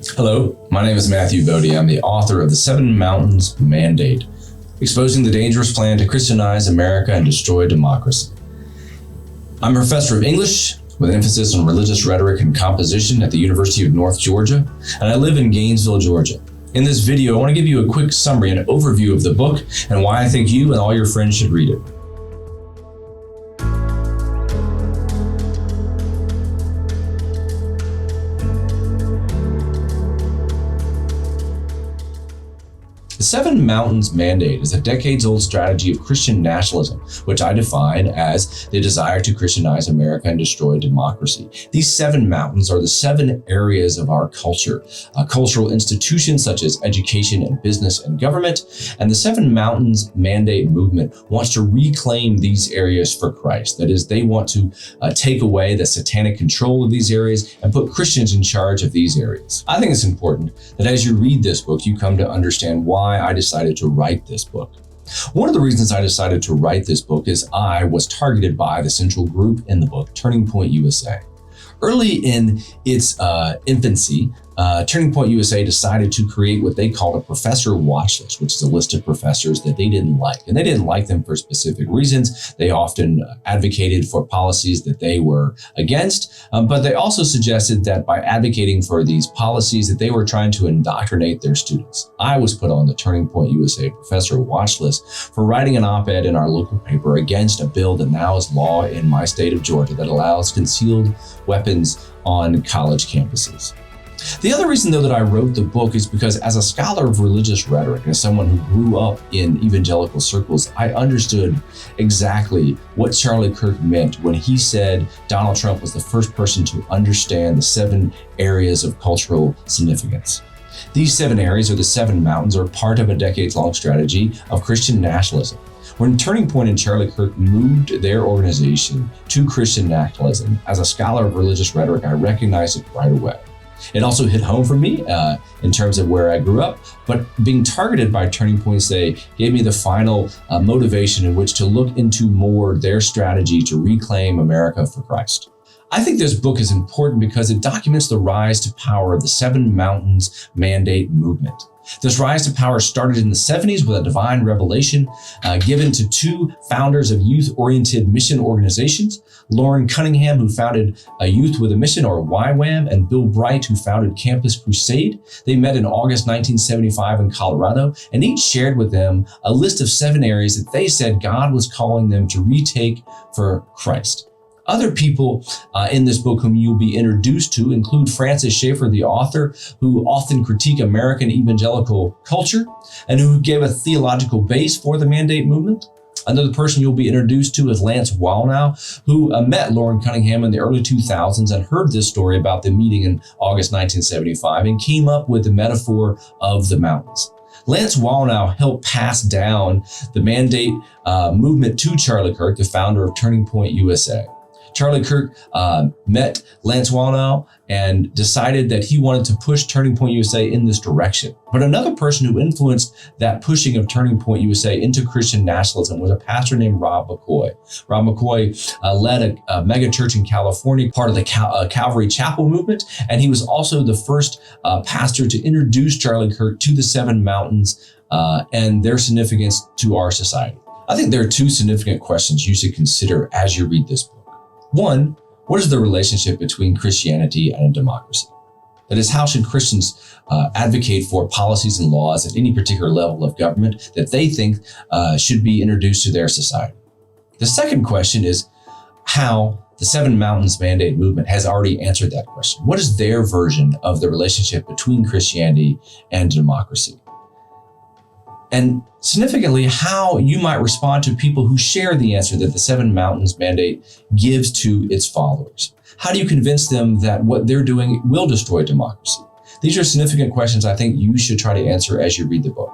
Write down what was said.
Hello, my name is Matthew Boedy. I'm the author of The Seven Mountains Mandate, Exposing the Dangerous Plan to Christianize America and Destroy Democracy. I'm a professor of English with an emphasis on religious rhetoric and composition at the University of North Georgia, and I live in Gainesville, Georgia. In this video, I want to give you a quick summary and overview of the book and why I think you and all your friends should read it. The Seven Mountains Mandate is a decades-old strategy of Christian nationalism, which I define as the desire to Christianize America and destroy democracy. These seven mountains are the seven areas of our culture, cultural institutions such as education and business and government, and the Seven Mountains Mandate movement wants to reclaim these areas for Christ. That is, they want to take away the satanic control of these areas and put Christians in charge of these areas. I think it's important that as you read this book, you come to understand why I decided to write this book. One of the reasons I decided to write this book is I was targeted by the central group in the book, Turning Point USA. Early in its infancy, Turning Point USA decided to create what they called a professor watch list, which is a list of professors that they didn't like. And they didn't like them for specific reasons. They often advocated for policies that they were against, but they also suggested that by advocating for these policies that they were trying to indoctrinate their students. I was put on the Turning Point USA professor watch list for writing an op-ed in our local paper against a bill that now is law in my state of Georgia that allows concealed weapons on college campuses. The other reason, though, that I wrote the book is because as a scholar of religious rhetoric and as someone who grew up in evangelical circles, I understood exactly what Charlie Kirk meant when he said Donald Trump was the first person to understand the seven areas of cultural significance. These seven areas, or the seven mountains, are part of a decades-long strategy of Christian nationalism. When Turning Point and Charlie Kirk moved their organization to Christian nationalism, as a scholar of religious rhetoric, I recognized it right away. It also hit home for me in terms of where I grew up, but being targeted by Turning Point gave me the final motivation in which to look into more their strategy to reclaim America for Christ. I think this book is important because it documents the rise to power of the Seven Mountains Mandate movement. This rise to power started in the 70s with a divine revelation given to two founders of youth-oriented mission organizations, Lauren Cunningham, who founded Youth with a Mission, or YWAM, and Bill Bright, who founded Campus Crusade. They met in August 1975 in Colorado, and each shared with them a list of seven areas that they said God was calling them to retake for Christ. Other people in this book whom you'll be introduced to include Francis Schaeffer, the author, who often critique American evangelical culture and who gave a theological base for the Mandate movement. Another person you'll be introduced to is Lance Wallnau, who met Lauren Cunningham in the early 2000s and heard this story about the meeting in August 1975 and came up with the metaphor of the mountains. Lance Wallnau helped pass down the Mandate movement to Charlie Kirk, the founder of Turning Point USA. Charlie Kirk met Lance Wallnau and decided that he wanted to push Turning Point USA in this direction. But another person who influenced that pushing of Turning Point USA into Christian nationalism was a pastor named Rob McCoy. Rob McCoy led a mega church in California, part of the Calvary Chapel movement, and he was also the first pastor to introduce Charlie Kirk to the Seven Mountains and their significance to our society. I think there are two significant questions you should consider as you read this book. One, what is the relationship between Christianity and democracy? That is, how should Christians advocate for policies and laws at any particular level of government that they think should be introduced to their society? The second question is how the Seven Mountains Mandate movement has already answered that question. What is their version of the relationship between Christianity and democracy? And significantly, how you might respond to people who share the answer that the Seven Mountains Mandate gives to its followers. How do you convince them that what they're doing will destroy democracy? These are significant questions I think you should try to answer as you read the book.